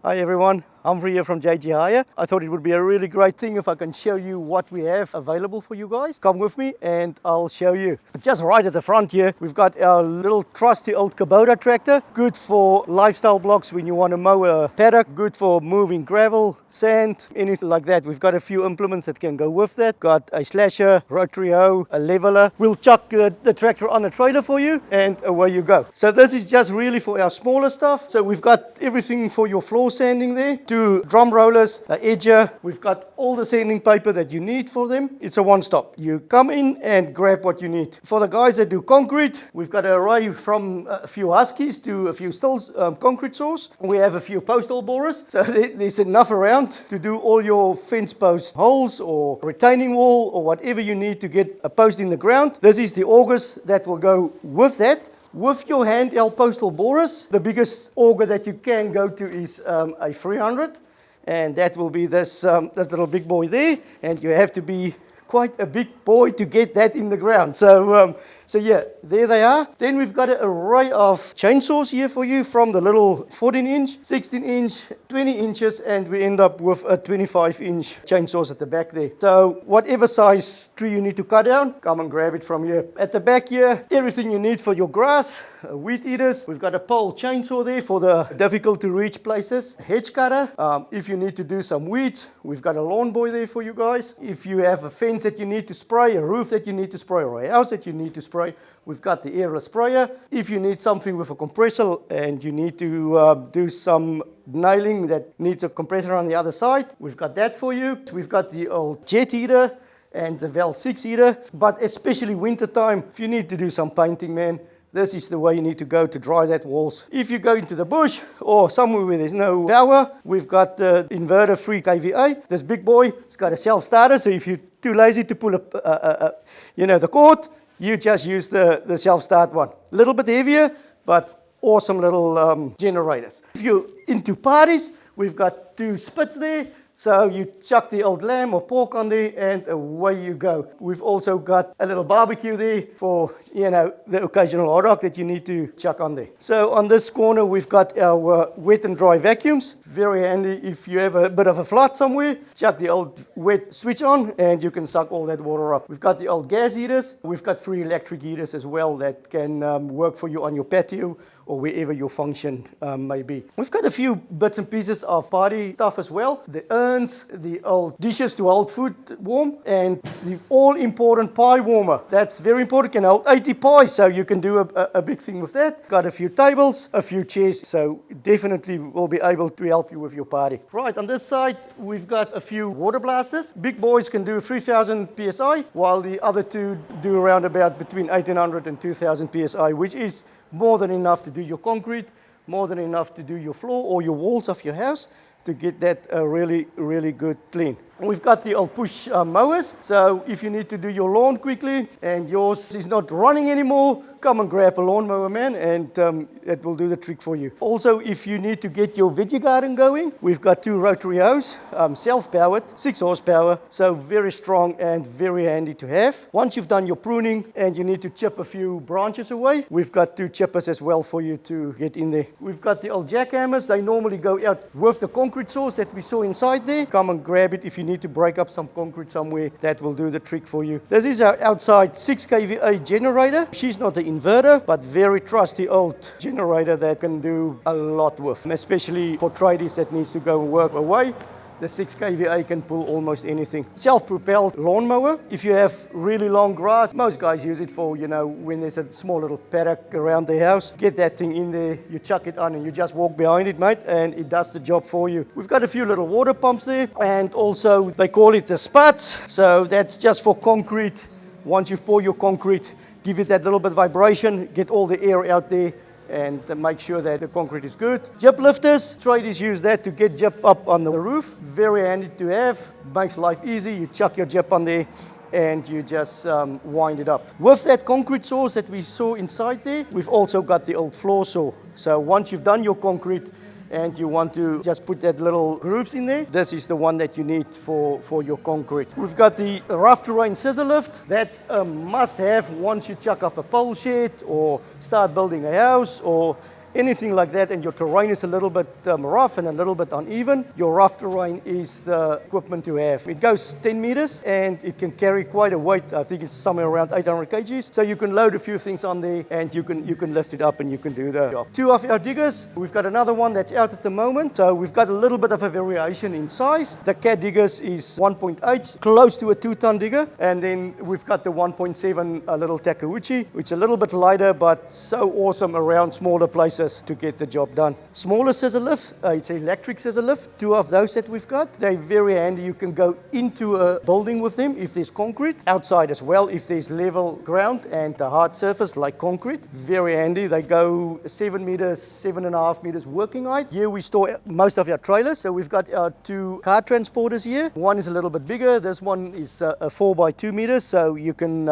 Hi everyone, Humphrey here from JG Hire. I thought it would be a really great thing if I can show you what we have available for you guys. Come with me and I'll show you. Just right at the front here, we've got our little trusty old Kubota tractor. Good for lifestyle blocks when you want to mow a paddock. Good for moving gravel, sand, anything like that. We've got a few implements that can go with that. Got a slasher, rotary hoe, a leveler. We'll chuck the tractor on a trailer for you and away you go. So this is just really for our smaller stuff. So we've got everything for your floor sanding there. Drum rollers, an edger. We've got all the sanding paper that you need for them. It's a one-stop. You come in and grab what you need. For the guys that do concrete, we've got an array from a few Huskies to a few Stills concrete saws. We have a few postal borers. So there's enough around to do all your fence post holes or retaining wall or whatever you need to get a post in the ground. This is the augers that will go with that. With your handheld postal borers, the biggest auger that you can go to is a 300, and that will be this little big boy there, and you have to be quite a big boy to get that in the ground. So yeah, there they are. Then we've got an array of chainsaws here for you, from the little 14-inch, 16-inch, 20 inches, and we end up with a 25-inch chainsaws at the back there. So whatever size tree you need to cut down, come and grab it from here. At the back here, everything you need for your grass, weed eaters. We've got a pole chainsaw there for the difficult to reach places. Hedge cutter. If you need to do some weeds, we've got a lawn boy there for you guys. If you have a fence that you need to spray, a roof that you need to spray, or a house that you need to spray, we've got the airless sprayer. If you need something with a compressor and you need to do some nailing that needs a compressor on the other side, we've got that for you. We've got the old jet heater and the Val 6 heater. But especially winter time, if you need to do some painting, man, this is the way you need to go to dry that walls. If you go into the bush or somewhere where there's no power, we've got the inverter 3 kVA. This big boy, it's got a self-starter, so if you're too lazy to pull the cord, you just use the self-start one. A little bit heavier, but awesome little generators. If you're into parties, we've got 2 spits there. So you chuck the old lamb or pork on there and away you go. We've also got a little barbecue there for, the occasional hot dog that you need to chuck on there. So on this corner, we've got our wet and dry vacuums. Very handy if you have a bit of a flood somewhere. Chuck the old wet switch on and you can suck all that water up. We've got the old gas heaters. We've got 3 electric heaters as well that can work for you on your patio or wherever your function may be. We've got a few bits and pieces of party stuff as well. The urns, the old dishes to hold food warm, and the all-important pie warmer. That's very important, can hold 80 pies, so you can do a big thing with that. Got a few tables, a few chairs, so definitely we'll be able to help you with your party. Right, on this side, we've got a few water blasters. Big boys can do 3,000 PSI, while the other 2 do around about between 1,800 and 2,000 PSI, which is more than enough to do your concrete, more than enough to do your floor or your walls of your house to get that really, really good clean. We've got the old push mowers, so if you need to do your lawn quickly and yours is not running anymore, come and grab a lawnmower, man, and it will do the trick for you. Also, if you need to get your veggie garden going, we've got 2 rotary hoes, self-powered, 6 horsepower, so very strong and very handy to have. Once you've done your pruning and you need to chip a few branches away, we've got 2 chippers as well for you to get in there. We've got the old jackhammers. They normally go out with the concrete saws that we saw inside there. Come and grab it if you need to break up some concrete somewhere. That will do the trick for you. This is our outside 6 kVA generator. She's not the inverter, but very trusty old generator that can do a lot with, especially for tradies that needs to go and work away. The 6 kVA can pull almost anything. Self-propelled lawnmower. If you have really long grass, most guys use it for, when there's a small little paddock around their house. Get that thing in there, you chuck it on and you just walk behind it, mate, and it does the job for you. We've got a few little water pumps there, and also they call it the spuds. So that's just for concrete. Once you pour your concrete, give it that little bit of vibration, get all the air out there, and make sure that the concrete is good. Jib lifters, tradies use that to get jib up on the roof. Very handy to have, makes life easy. You chuck your jib on there and you just wind it up. With that concrete saws that we saw inside there, we've also got the old floor saw. So once you've done your concrete and you want to just put that little grooves in there, this is the one that you need for your concrete. We've got the rough terrain scissor lift. That's a must have once you chuck up a pole shed or start building a house or anything like that, and your terrain is a little bit rough and a little bit uneven, your rough terrain is the equipment to have. It goes 10 meters and it can carry quite a weight. I think it's somewhere around 800 kgs. So you can load a few things on there and you can lift it up and you can do the job. Two of our diggers. We've got another one that's out at the moment. So we've got a little bit of a variation in size. The cat diggers is 1.8, close to a 2-ton digger. And then we've got the 1.7 a little Takeuchi, which is a little bit lighter, but so awesome around smaller places to get the job done. Smaller scissor lift, it's electric scissor lift. Two of those that we've got. They're very handy. You can go into a building with them if there's concrete. Outside as well if there's level ground and a hard surface like concrete. Very handy. They go 7 meters, 7.5 meters working height. Here we store most of our trailers. So we've got our 2 car transporters here. One is a little bit bigger. This one is a 4 by 2 meters. So you can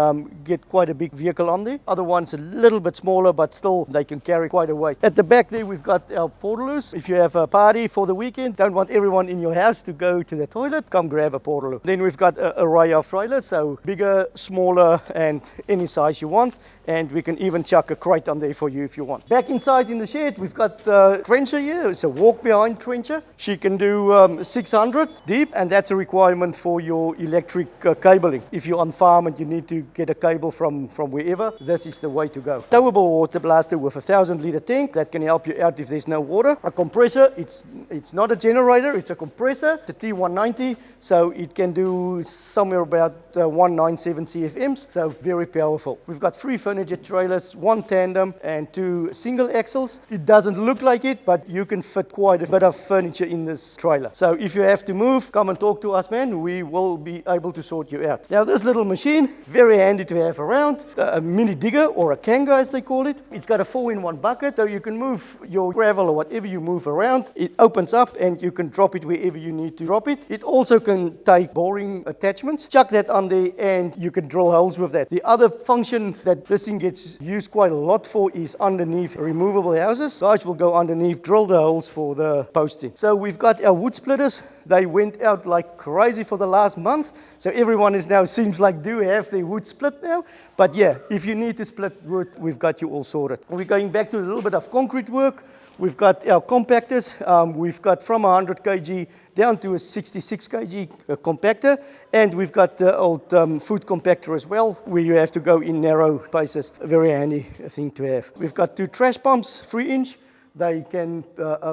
get quite a big vehicle on there. Other one's a little bit smaller, but still they can carry quite a weight. At the back there we've got our portaloos. If you have a party for the weekend, don't want everyone in your house to go to the toilet, come grab a portaloo. Then we've got an array of trailers, so bigger, smaller, and any size you want. And we can even chuck a crate on there for you if you want. Back inside in the shed, we've got the trencher here. It's a walk-behind trencher. She can do 600 deep, and that's a requirement for your electric cabling. If you're on farm and you need to get a cable from wherever, this is the way to go. Towable water blaster with a 1,000-liter tank that can help you out if there's no water. A compressor, it's not a generator, it's a compressor. It's a T190, so it can do somewhere about 197 CFMs, so very powerful. We've got 3 furniture trailers, 1 tandem and 2 single axles. It doesn't look like it, but you can fit quite a bit of furniture in this trailer. So if you have to move, come and talk to us, man. We will be able to sort you out. Now this little machine, very handy to have around. A mini digger, or a kanga as they call it. It's got a 4-in-1 bucket, so you can move your gravel or whatever you move around. It opens up and you can drop it wherever you need to drop it. It also can take boring attachments, chuck that on there and you can drill holes with that. The other function that this thing gets used quite a lot for is underneath removable houses. Guys will go underneath, drill the holes for the posting. So we've got our wood splitters. They went out like crazy for the last month. So everyone is now, seems like, do have their wood split now. But yeah, if you need to split wood, we've got you all sorted. And we're going back to a little bit of concrete work. We've got our compactors. We've got from 100 kg down to a 66 kg compactor. And we've got the old food compactor as well, where you have to go in narrow spaces. A very handy thing to have. We've got 2 trash pumps, 3-inch. They can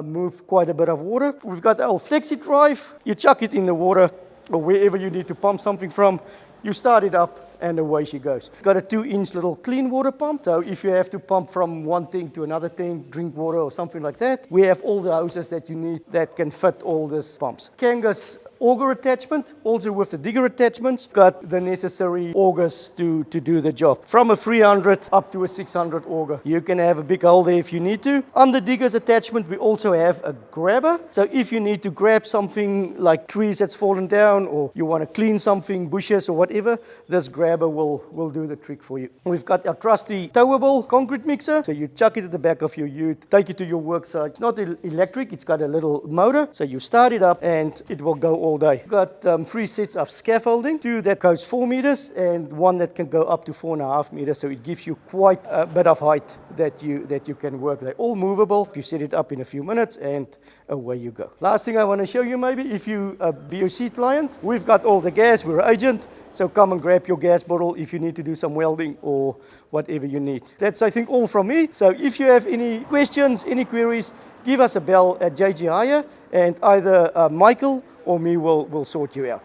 move quite a bit of water. We've got our flexi drive. You chuck it in the water or wherever you need to pump something from. You start it up and away she goes. Got a 2-inch little clean water pump. So if you have to pump from one tank to another tank, drink water or something like that, we have all the hoses that you need that can fit all these pumps. Kanga's auger attachment, also with the digger attachments, got the necessary augers to do the job. From a 300 up to a 600 auger. You can have a big hole there if you need to. On the digger's attachment, we also have a grabber. So if you need to grab something like trees that's fallen down, or you want to clean something, bushes or whatever, this grabber will do the trick for you. We've got our trusty towable concrete mixer. So you chuck it at the back of your ute, take it to your work site. It's not electric, it's got a little motor. So you start it up and it will go all day. Got 3 sets of scaffolding, 2 that goes 4 meters and 1 that can go up to 4.5 meters. So it gives you quite a bit of height that you can work. They're all movable. You set it up in a few minutes and away you go. Last thing I want to show you, maybe, if you a BOC client, we've got all the gas. We're an agent. So come and grab your gas bottle if you need to do some welding or whatever you need. That's, I think, all from me. So if you have any questions, any queries, give us a bell at JG Hire and either Michael or me will sort you out.